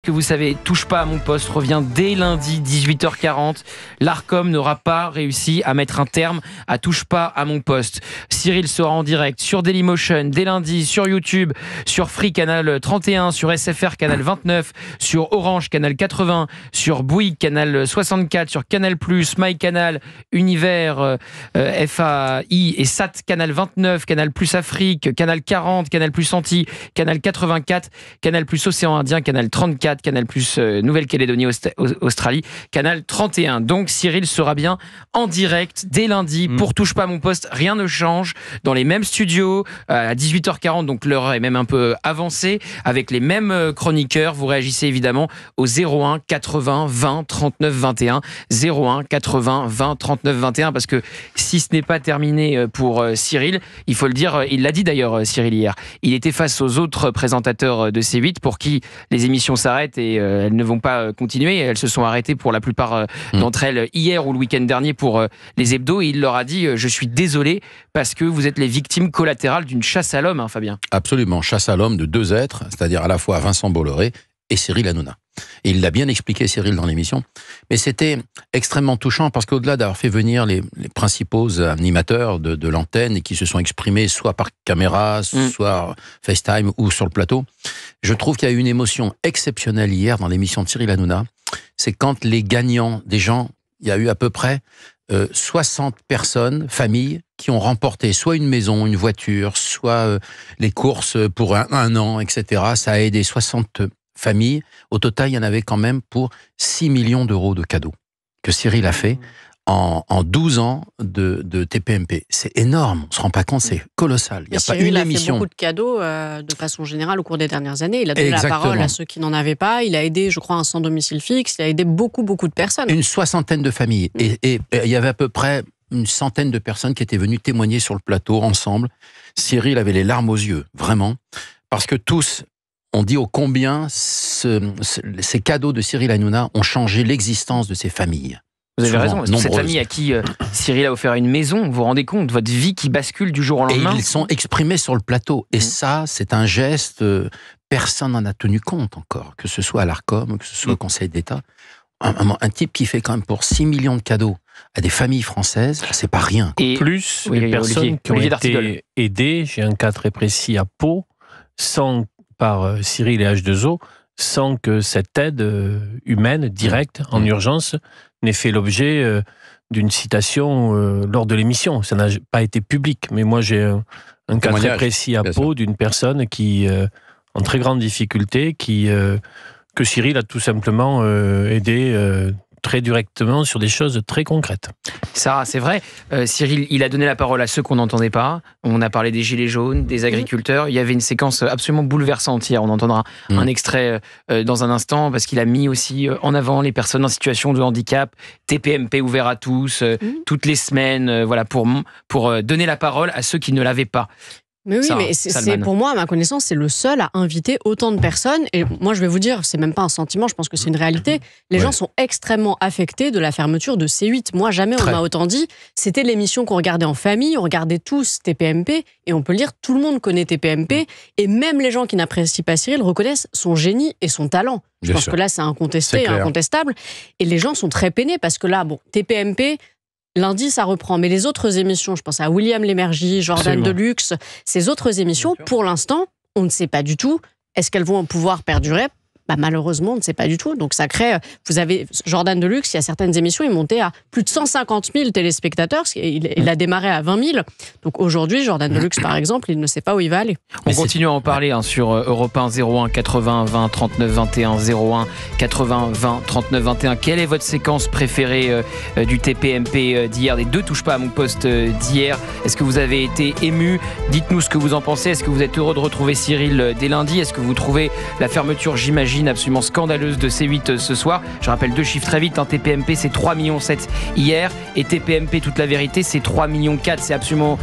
que vous savez, Touche pas à mon poste revient dès lundi 18h40. L'Arcom n'aura pas réussi à mettre un terme à Touche pas à mon poste. Cyril sera en direct sur Dailymotion dès lundi, sur YouTube, sur Free Canal 31, sur SFR Canal 29, sur Orange Canal 80, sur Bouygues Canal 64, sur Canal+, MyCanal, Univers, FAI et SAT Canal 29, Canal+ Afrique, Canal 40, Canal+ Antilles, Canal 84, Canal+ Océan Indien, Canal 34, Canal+ Nouvelle-Calédonie, Australie, Canal 31. Donc Cyril sera bien en direct dès lundi pour Touche pas à mon poste. Rien ne change, dans les mêmes studios à 18h40, donc l'heure est même un peu avancée, avec les mêmes chroniqueurs. Vous réagissez évidemment au 01 80 20 39 21, 01 80 20 39 21, parce que si ce n'est pas terminé pour Cyril, il faut le dire, il l'a dit d'ailleurs Cyril hier, il était face aux autres présentateurs de C8 pour qui les émissions s'arrêtent et elles ne vont pas continuer. Elles se sont arrêtées pour la plupart d'entre elles hier ou le week-end dernier pour les hebdos, et il leur a dit je suis désolé parce que vous êtes les victimes collatérales d'une chasse à l'homme, hein, Fabien. Absolument, chasse à l'homme de deux êtres, c'est-à-dire à la fois Vincent Bolloré et Cyril Hanouna. Et il l'a bien expliqué, Cyril, dans l'émission. Mais c'était extrêmement touchant parce qu'au-delà d'avoir fait venir les principaux animateurs de l'antenne et qui se sont exprimés soit par caméra, soit FaceTime ou sur le plateau, je trouve qu'il y a eu une émotion exceptionnelle hier dans l'émission de Cyril Hanouna. C'est quand les gagnants, des gens, il y a eu à peu près 60 personnes, familles, qui ont remporté soit une maison, une voiture, soit les courses pour un an, etc. Ça a aidé 60 familles. Au total, il y en avait quand même pour 6 millions d'euros de cadeaux que Cyril a fait en 12 ans de TPMP. C'est énorme, on ne se rend pas compte, c'est colossal. Il n'y a pas une émission. Cyril a fait beaucoup de cadeaux de façon générale au cours des dernières années. Il a donné la parole à ceux qui n'en avaient pas. Il a aidé, je crois, un sans domicile fixe. Il a aidé beaucoup de personnes. Une soixantaine de familles. Et il y avait à peu près une centaine de personnes qui étaient venues témoigner sur le plateau ensemble. Cyril avait les larmes aux yeux, vraiment, parce que tous ont dit ô combien ces cadeaux de Cyril Hanouna ont changé l'existence de ces familles. Vous avez raison, cette famille à qui Cyril a offert une maison, vous vous rendez compte, votre vie qui bascule du jour au lendemain. Et ils sont exprimés sur le plateau. Et ça, c'est un geste, personne n'en a tenu compte encore, que ce soit à l'Arcom, que ce soit au Conseil d'État. Un type qui fait quand même pour 6 millions de cadeaux à des familles françaises, c'est pas rien. Et plus, les personnes qui ont été aidées, j'ai un cas très précis à Pau, par Cyril et H2O, sans que cette aide humaine, directe, en urgence, n'ait fait l'objet d'une citation lors de l'émission. Ça n'a pas été public, mais moi j'ai un cas très précis à Pau d'une personne qui, en très grande difficulté, que Cyril a tout simplement aidé très directement sur des choses très concrètes. Sarah, c'est vrai, Cyril, il a donné la parole à ceux qu'on n'entendait pas. On a parlé des gilets jaunes, des agriculteurs. Il y avait une séquence absolument bouleversante hier. On entendra un extrait dans un instant, parce qu'il a mis aussi en avant les personnes en situation de handicap, TPMP ouvert à tous, toutes les semaines, voilà, pour donner la parole à ceux qui ne l'avaient pas. Mais oui, mais c'est pour moi, à ma connaissance, c'est le seul à inviter autant de personnes. Et moi, je vais vous dire, c'est même pas un sentiment, je pense que c'est une réalité. Les gens sont extrêmement affectés de la fermeture de C8. Moi, jamais on m'a autant dit. C'était l'émission qu'on regardait en famille, on regardait tous TPMP, et on peut le dire, tout le monde connaît TPMP, et même les gens qui n'apprécient pas Cyril reconnaissent son génie et son talent. Je pense que là, c'est incontesté, incontestable. Et les gens sont très peinés, parce que là, TPMP... Lundi, ça reprend. Mais les autres émissions, je pense à William Lémergie, Jordan Deluxe, ces autres émissions, pour l'instant, on ne sait pas du tout. Est-ce qu'elles vont pouvoir perdurer ? Malheureusement, on ne sait pas du tout. Donc ça crée... Vous avez Jordan Deluxe, il y a certaines émissions, il montait à plus de 150 000 téléspectateurs. Il a démarré à 20 000. Donc aujourd'hui, Jordan Deluxe, par exemple, il ne sait pas où il va aller. On continue à en parler sur Europe 1, 01 80 20 39 21, 01 80 20 39 21. Quelle est votre séquence préférée du TPMP d'hier, des deux Touche pas à mon poste d'hier? Est-ce que vous avez été ému? Dites-nous ce que vous en pensez. Est-ce que vous êtes heureux de retrouver Cyril dès lundi? Est-ce que vous trouvez la fermeture, j'imagine, absolument scandaleuse de C8 ce soir? Je rappelle deux chiffres très vite, TPMP c'est 3,7 millions hier, et TPMP toute la vérité c'est 3,4 millions. C'est absolument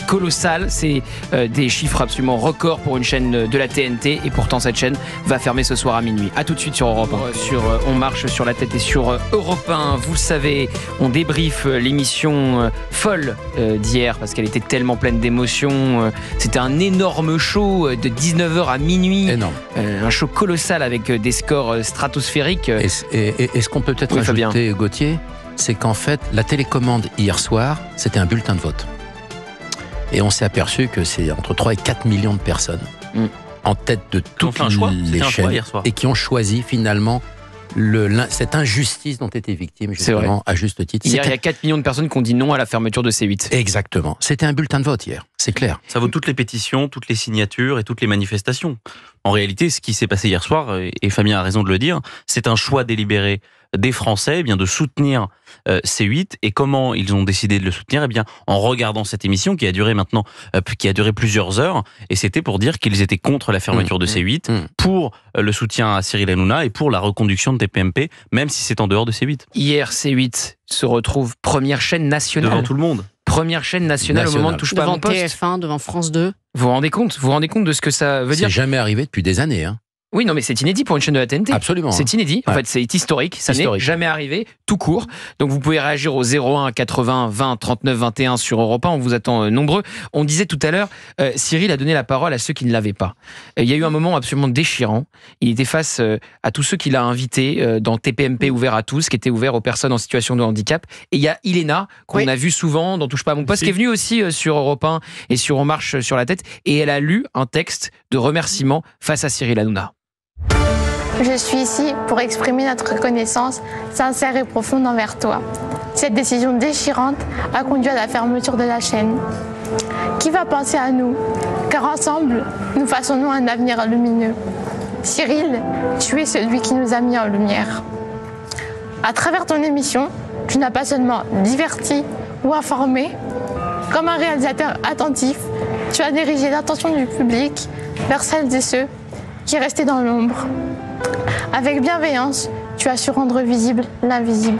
colossal, c'est des chiffres absolument records pour une chaîne de la TNT, et pourtant cette chaîne va fermer ce soir à minuit. A tout de suite sur Europe 1. On marche sur la tête et sur Europe 1, vous le savez, on débriefe l'émission folle d'hier parce qu'elle était tellement pleine d'émotions. C'était un énorme show de 19h à minuit, un show colossal avec des scores stratosphériques. Et ce qu'on peut peut-être ajouter, Gauthier, c'est qu'en fait, la télécommande hier soir, c'était un bulletin de vote. Et on s'est aperçu que c'est entre 3 et 4 millions de personnes en tête de toutes les chaînes et qui ont choisi finalement cette injustice dont étaient victimes justement à juste titre. Hier, il y a 4 millions de personnes qui ont dit non à la fermeture de C8. Exactement. C'était un bulletin de vote hier, c'est clair. Ça vaut toutes les pétitions, toutes les signatures et toutes les manifestations. En réalité, ce qui s'est passé hier soir, et Fabien a raison de le dire, c'est un choix délibéré des Français de soutenir C8. Et comment ils ont décidé de le soutenir ? Eh bien, en regardant cette émission qui a duré plusieurs heures, et c'était pour dire qu'ils étaient contre la fermeture de C8, pour le soutien à Cyril Hanouna et pour la reconduction de TPMP, même si c'est en dehors de C8. Hier, C8 se retrouve première chaîne nationale. Devant tout le monde. Première chaîne nationale au moment de Touche pas à mon poste. Devant TF1, devant France 2. Vous vous rendez compte de ce que ça veut dire ? C'est jamais arrivé depuis des années, hein. Oui, non, mais c'est inédit pour une chaîne de la TNT. Absolument. C'est inédit. En fait, c'est historique. Ça n'est jamais arrivé, tout court. Donc, vous pouvez réagir au 01 80 20 39 21 sur Europe 1. On vous attend nombreux. On disait tout à l'heure, Cyril a donné la parole à ceux qui ne l'avaient pas. Il y a eu un moment absolument déchirant. Il était face à tous ceux qu'il a invités dans TPMP ouvert à tous, qui était ouvert aux personnes en situation de handicap. Et il y a Iléna, qu'on a vu souvent dans Touche pas à mon poste, qui est venue aussi sur Europe 1 et sur On marche sur la tête. Et elle a lu un texte de remerciement face à Cyril Hanouna. Je suis ici pour exprimer notre reconnaissance sincère et profonde envers toi. Cette décision déchirante a conduit à la fermeture de la chaîne. Qui va penser à nous ? Car ensemble, nous façonnons un avenir lumineux. Cyril, tu es celui qui nous a mis en lumière. À travers ton émission, tu n'as pas seulement diverti ou informé. Comme un réalisateur attentif, tu as dirigé l'attention du public vers celles et ceux qui restaient dans l'ombre. Avec bienveillance, tu as su rendre visible l'invisible,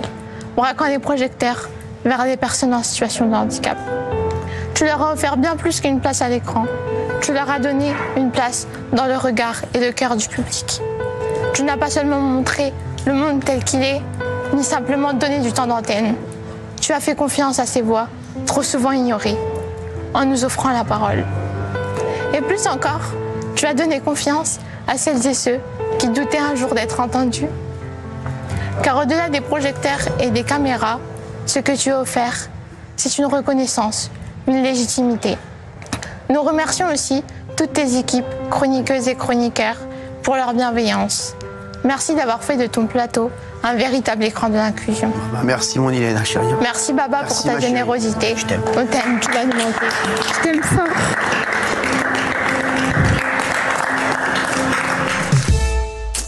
braquant les projecteurs vers les personnes en situation de handicap. Tu leur as offert bien plus qu'une place à l'écran. Tu leur as donné une place dans le regard et le cœur du public. Tu n'as pas seulement montré le monde tel qu'il est, ni simplement donné du temps d'antenne. Tu as fait confiance à ces voix, trop souvent ignorées, en nous offrant la parole. Et plus encore, tu as donné confiance à celles et ceux qui doutaient un jour d'être entendus. Car au-delà des projecteurs et des caméras, ce que tu as offert, c'est une reconnaissance, une légitimité. Nous remercions aussi toutes tes équipes, chroniqueuses et chroniqueurs, pour leur bienveillance. Merci d'avoir fait de ton plateau un véritable écran de l'inclusion. Merci mon Iléna, chérie. Merci Baba pour ta générosité. Je t'aime. On t'aime, tu vas nous manquer. Je t'aime fort.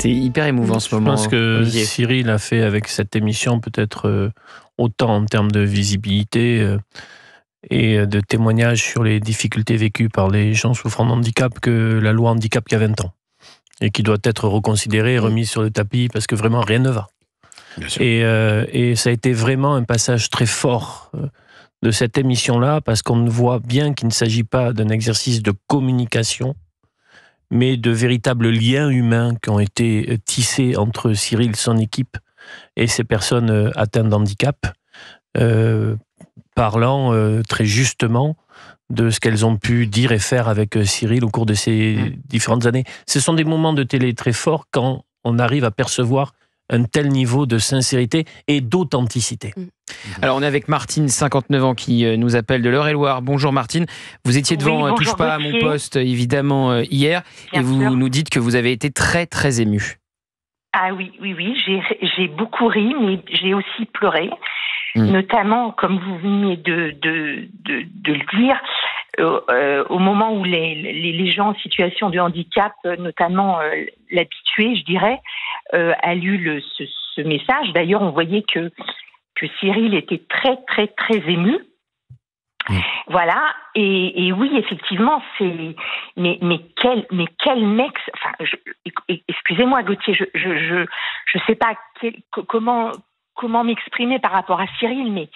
C'est hyper émouvant ce moment. Je pense que Cyril a fait avec cette émission peut-être autant en termes de visibilité et de témoignages sur les difficultés vécues par les gens souffrant de handicap que la loi handicap qui a 20 ans et qui doit être reconsidérée et remise sur le tapis parce que vraiment rien ne va. Et ça a été vraiment un passage très fort de cette émission-là parce qu'on voit bien qu'il ne s'agit pas d'un exercice de communication mais de véritables liens humains qui ont été tissés entre Cyril, son équipe, et ces personnes atteintes d'handicap, parlant très justement de ce qu'elles ont pu dire et faire avec Cyril au cours de ces différentes années. Ce sont des moments de télé très forts quand on arrive à percevoir un tel niveau de sincérité et d'authenticité. Alors on est avec Martine, 59 ans, qui nous appelle de l'Eure-et-Loire. Bonjour Martine, vous étiez devant Touche pas à mon poste évidemment hier, bien et vous sûr. Nous dites que vous avez été très très émue. Ah oui, j'ai beaucoup ri, mais j'ai aussi pleuré, notamment comme vous venez de le dire, au moment où les gens en situation de handicap, notamment l'habitué, je dirais, a lu ce message. D'ailleurs, on voyait que Cyril était très, très, très ému. Voilà. Et oui, effectivement, c'est... Mais quel mec... Enfin, excusez-moi, Gauthier, je sais pas comment m'exprimer par rapport à Cyril,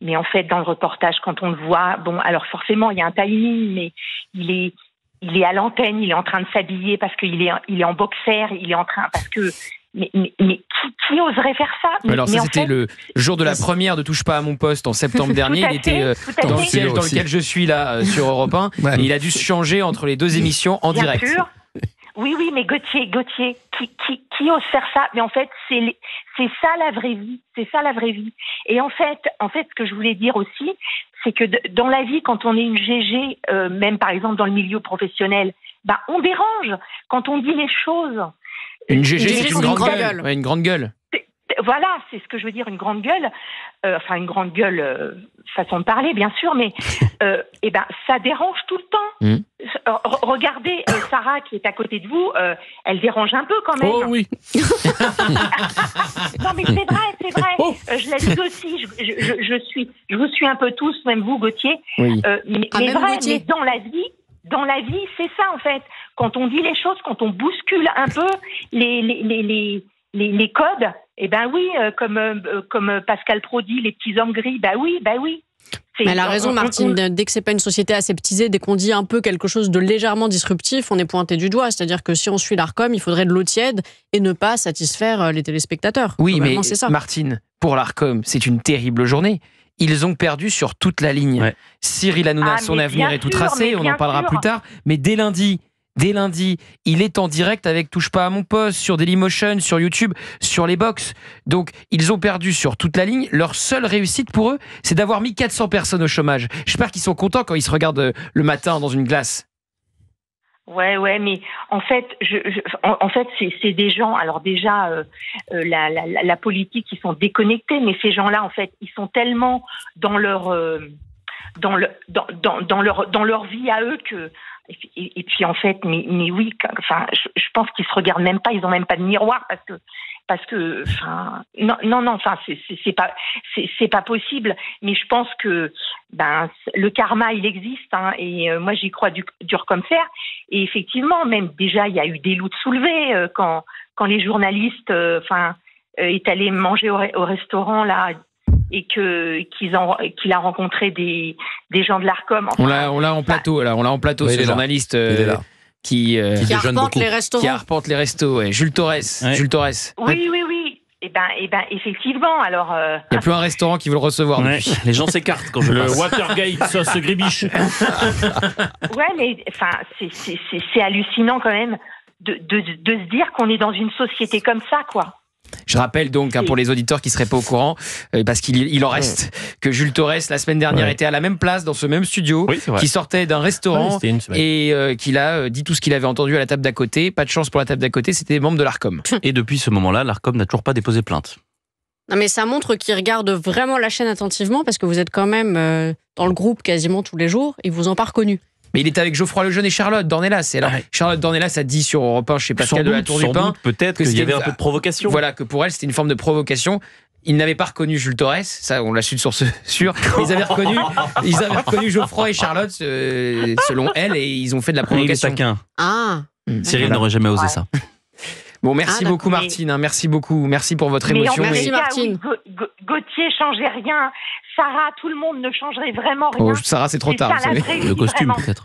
mais en fait, dans le reportage, quand on le voit, bon, alors forcément, il y a un timing, mais il est à l'antenne, il est en train de s'habiller parce qu'il est en boxer, il est en train... Parce que... Mais qui oserait faire ça? Alors ça, c'était le jour de la première de Touche pas à mon poste en septembre dernier. Il était dans le siège dans lequel je suis là sur Europe 1. Ouais. Et il a dû se changer entre les deux émissions en direct. Sûr. Oui, mais Gauthier, qui ose faire ça? Mais en fait, c'est ça la vraie vie. C'est ça la vraie vie. Et en fait, ce que je voulais dire aussi, c'est que dans la vie, quand on est une GG, même par exemple dans le milieu professionnel, on dérange quand on dit les choses. Une GG, c'est une grande gueule. Ouais, une grande gueule. Voilà, c'est ce que je veux dire, une grande gueule. Une grande gueule, façon de parler, bien sûr, mais ça dérange tout le temps. Regardez Sarah qui est à côté de vous, elle dérange un peu quand même. Oh oui. Non mais c'est vrai. Oh. Je la dis aussi. Je vous suis un peu tous, même vous, Gauthier. Oui. Mais dans la vie, c'est ça en fait. Quand on dit les choses, quand on bouscule un peu les codes, comme Pascal Praud dit, les petits hommes gris, oui. Mais elle a raison, Martine. Dès que c'est pas une société aseptisée, dès qu'on dit un peu quelque chose de légèrement disruptif, on est pointé du doigt. C'est-à-dire que si on suit l'Arcom, il faudrait de l'eau tiède et ne pas satisfaire les téléspectateurs. Oui, mais c'est ça. Martine, pour l'Arcom, c'est une terrible journée. Ils ont perdu sur toute la ligne. Ouais. Cyril Hanouna, son avenir est tout tracé, on en parlera plus tard. Mais dès lundi, il est en direct avec Touche pas à mon poste, sur Dailymotion, sur YouTube, sur les box. Donc, ils ont perdu sur toute la ligne. Leur seule réussite pour eux, c'est d'avoir mis 400 personnes au chômage. J'espère qu'ils sont contents quand ils se regardent le matin dans une glace. Ouais, mais en fait, c'est des gens. Alors déjà, la politique, ils sont déconnectés, mais ces gens-là, en fait, ils sont tellement dans leur vie à eux que. Et puis en fait, mais oui, je pense qu'ils se regardent même pas, ils ont même pas de miroir parce que, non, c'est pas possible. Mais je pense que, le karma, il existe, et moi j'y crois dur comme fer. Et effectivement, même déjà, il y a eu des loups soulevés quand les journalistes, est allé manger au restaurant là. Et qu'il a rencontré des gens de l'Arcom. On l'a en plateau, là. On l'a en plateau, oui, ce journaliste qui arpente les restaurants. Qui arpente les restos, ouais. Jules Torres. Ouais. Jules Torres. Oui. Et effectivement, alors. Il n'y a plus un restaurant qui veut le recevoir. Ouais. Les gens s'écartent quand je le passe. Watergate sauce gribiche. Ouais, mais c'est hallucinant quand même de se dire qu'on est dans une société comme ça, quoi. Je rappelle donc, pour les auditeurs qui ne seraient pas au courant, parce qu'il en reste, que Jules Torres, la semaine dernière, était à la même place, dans ce même studio, qui sortait d'un restaurant et qu'il a dit tout ce qu'il avait entendu à la table d'à côté. Pas de chance pour la table d'à côté, c'était des membres de l'Arcom. Et depuis ce moment-là, l'Arcom n'a toujours pas déposé plainte. Non, mais ça montre qu'ils regardent vraiment la chaîne attentivement, parce que vous êtes quand même dans le groupe quasiment tous les jours, et ils vous ont pas reconnu. Mais il était avec Geoffroy Lejeune et Charlotte Dornelas. Et là, Charlotte Dornelas a dit sur Europe 1 chez Pascal de la Tour du Pin, peut-être qu'il y avait un peu de provocation. Voilà, que pour elle, c'était une forme de provocation. Ils n'avaient pas reconnu Jules Torres, ça on l'a su sur sûr. Ils avaient reconnu Geoffroy et Charlotte, selon elle, et ils ont fait de la provocation. Cyril n'aurait jamais osé ça. Bon, merci beaucoup Martine, merci beaucoup, merci pour votre émotion. Merci Martine. Gauthier changeait rien, Sarah, tout le monde ne changerait vraiment rien. Oh, Sarah, c'est trop tard, vous savez. Le costume peut-être.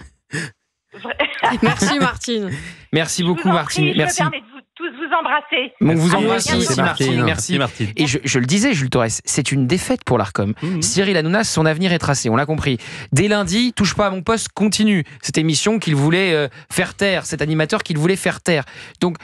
Merci Martine. Merci beaucoup Martine. Merci. Je me permets de tous vous embrasser. On vous embrasse aussi Martine. Merci. Et je le disais, Jules Torres, c'est une défaite pour l'Arcom. Cyril Hanouna, son avenir est tracé, on l'a compris. Dès lundi, Touche pas à mon poste continue. Cette émission qu'il voulait faire taire, cet animateur qu'il voulait faire taire. Donc,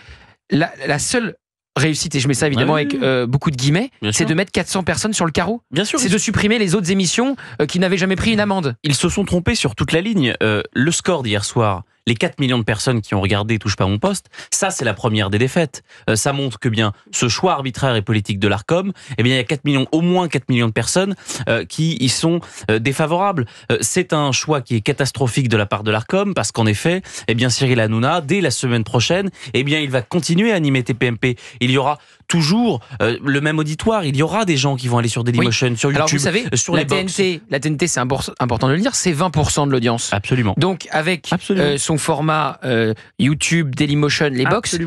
la seule réussite, et je mets ça évidemment avec beaucoup de guillemets, c'est de mettre 400 personnes sur le carreau. Bien sûr. C'est de supprimer les autres émissions qui n'avaient jamais pris une amende. Ils se sont trompés sur toute la ligne. Le score d'hier soir, les 4 millions de personnes qui ont regardé Touche pas à mon poste, ça c'est la première des défaites. Ça montre que bien ce choix arbitraire et politique de l'Arcom, il y a au moins 4 millions de personnes qui y sont défavorables. C'est un choix qui est catastrophique de la part de l'Arcom parce qu'en effet, Cyril Hanouna, dès la semaine prochaine, il va continuer à animer TPMP. Il y aura toujours le même auditoire, il y aura des gens qui vont aller sur Dailymotion, sur YouTube. Alors vous savez, sur la TNT, c'est important de le dire, c'est 20% de l'audience. Absolument. Donc avec son format YouTube, Dailymotion, les box,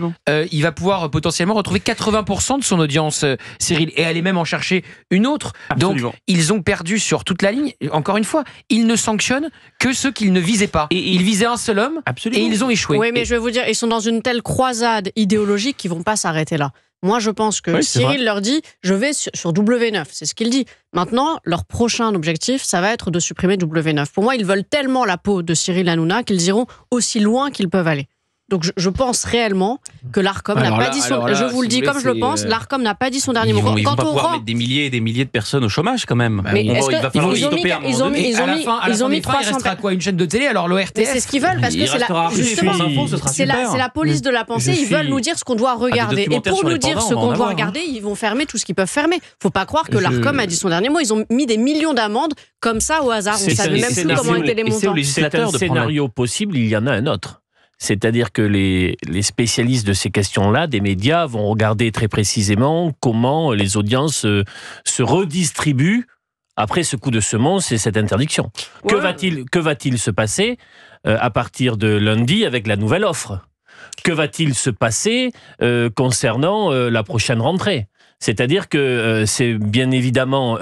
il va pouvoir potentiellement retrouver 80% de son audience, Cyril, et aller même en chercher une autre. Absolument. Donc ils ont perdu sur toute la ligne. Encore une fois, ils ne sanctionnent que ceux qu'ils ne visaient pas. Ils visaient un seul homme. Absolument. Et ils ont échoué. Oui, mais je vais vous dire, ils sont dans une telle croisade idéologique qu'ils vont pas s'arrêter là. Moi, je pense que Cyril leur dit « je vais sur W9 », c'est ce qu'il dit. Maintenant, leur prochain objectif, ça va être de supprimer W9. Pour moi, ils veulent tellement la peau de Cyril Hanouna qu'ils iront aussi loin qu'ils peuvent aller. Donc je pense réellement que l'Arcom n'a pas dit son... Je vous le dis comme je le pense, l'Arcom n'a pas dit son dernier mot. Ils vont pas pouvoir mettre des milliers et des milliers de personnes au chômage quand même. Mais il va falloir stopper à un moment donné. Ils ont mis 300 il restera quoi, une chaîne de télé, alors l'ORTF? C'est ce qu'ils veulent, parce que c'est la police de la pensée, ils veulent nous dire ce qu'on doit regarder. Et pour nous dire ce qu'on doit regarder, ils vont fermer tout ce qu'ils peuvent fermer. Faut pas croire que l'Arcom a dit son dernier mot. Ils ont mis des millions d'amendes comme ça au hasard. On ne savait même plus comment étaient les montants. C'est un scénario possible, il y en a un autre. C'est-à-dire que les spécialistes de ces questions-là, des médias, vont regarder très précisément comment les audiences se redistribuent après ce coup de semonce et cette interdiction. Ouais. Que va-t-il se passer à partir de lundi avec la nouvelle offre? Que va-t-il se passer concernant la prochaine rentrée? C'est-à-dire que c'est bien évidemment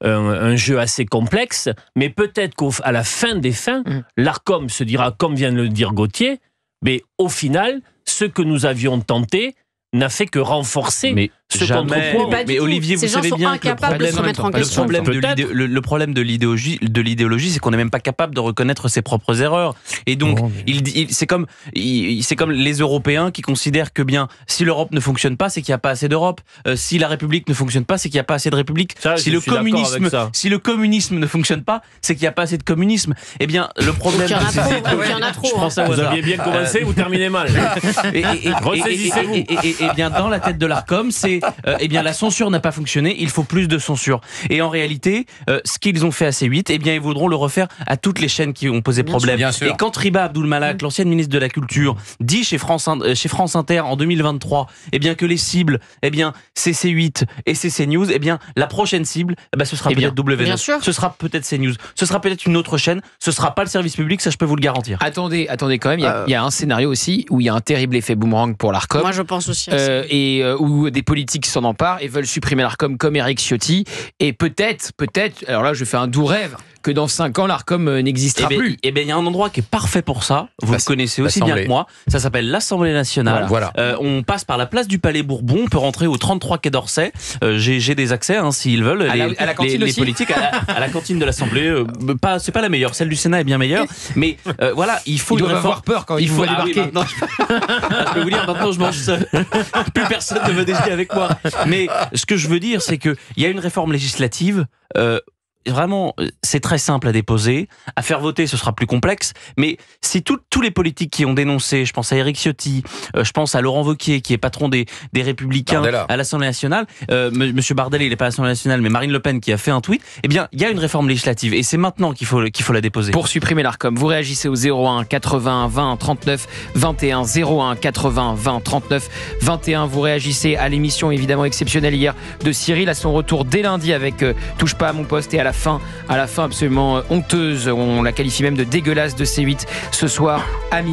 un jeu assez complexe, mais peut-être qu'à la fin des fins, l'Arcom se dira, comme vient de le dire Gauthier, mais au final, ce que nous avions tenté n'a fait que renforcer ce contrepoids. Mais Olivier, vous savez bien que le problème de l'idéologie, c'est qu'on n'est même pas capable de reconnaître ses propres erreurs. Et donc, c'est comme les Européens qui considèrent que bien, si l'Europe ne fonctionne pas, c'est qu'il n'y a pas assez d'Europe. Si la République ne fonctionne pas, c'est qu'il n'y a pas assez de République. Si le communisme ne fonctionne pas, c'est qu'il n'y a pas assez de communisme. Eh bien, le problème... Il y en a trop. Vous aviez bien commencé, vous terminez mal. Ressaisissez-vous. Et bien, dans la tête de l'Arcom, c'est la censure n'a pas fonctionné, il faut plus de censure. Et en réalité, ce qu'ils ont fait à C8, ils voudront le refaire à toutes les chaînes qui ont posé problème. Et quand Riba Abdul-Malak, l'ancienne ministre de la Culture, dit chez France Inter en 2023, que les cibles, c'est C8 et c'est CNews, la prochaine cible, ce sera peut-être W9. Ce sera peut-être CNews. Ce sera peut-être une autre chaîne. Ce sera pas le service public, ça je peux vous le garantir. Attendez quand même, il y a un scénario aussi où il y a un terrible effet boomerang pour l'Arcom. Moi je pense aussi. Où des politiques s'en emparent et veulent supprimer l'Arcom comme Éric Ciotti. Et peut-être, alors là je fais un doux rêve, que dans 5 ans l'Arcom n'existera plus. Il y a un endroit qui est parfait pour ça, vous le connaissez aussi bien que moi, ça s'appelle l'Assemblée nationale. Voilà. On passe par la place du Palais Bourbon, on peut rentrer au 33 quai d'Orsay, j'ai des accès s'ils veulent, à la cantine les politiques, à la cantine de l'Assemblée, c'est pas la meilleure, celle du Sénat est bien meilleure, mais il faut une réforme. Avoir peur quand il faut débarquer. Je peux vous dire, maintenant je mange seul, plus personne ne veut déjeuner avec moi. Mais ce que je veux dire, c'est qu'il y a une réforme législative, vraiment, c'est très simple à déposer. À faire voter, ce sera plus complexe. Mais si tous les politiques qui ont dénoncé, je pense à Éric Ciotti, je pense à Laurent Wauquiez, qui est patron des Républicains à l'Assemblée nationale, Monsieur Bardella, il n'est pas à l'Assemblée nationale, mais Marine Le Pen qui a fait un tweet, il y a une réforme législative. Et c'est maintenant qu'il faut la déposer. Pour supprimer l'Arcom, vous réagissez au 01 80 20 39 21, 01 80 20 39 21. Vous réagissez à l'émission évidemment exceptionnelle hier de Cyril, à son retour dès lundi avec Touche pas à mon poste, et à la fin absolument honteuse, on la qualifie même de dégueulasse, de C8 ce soir à minuit.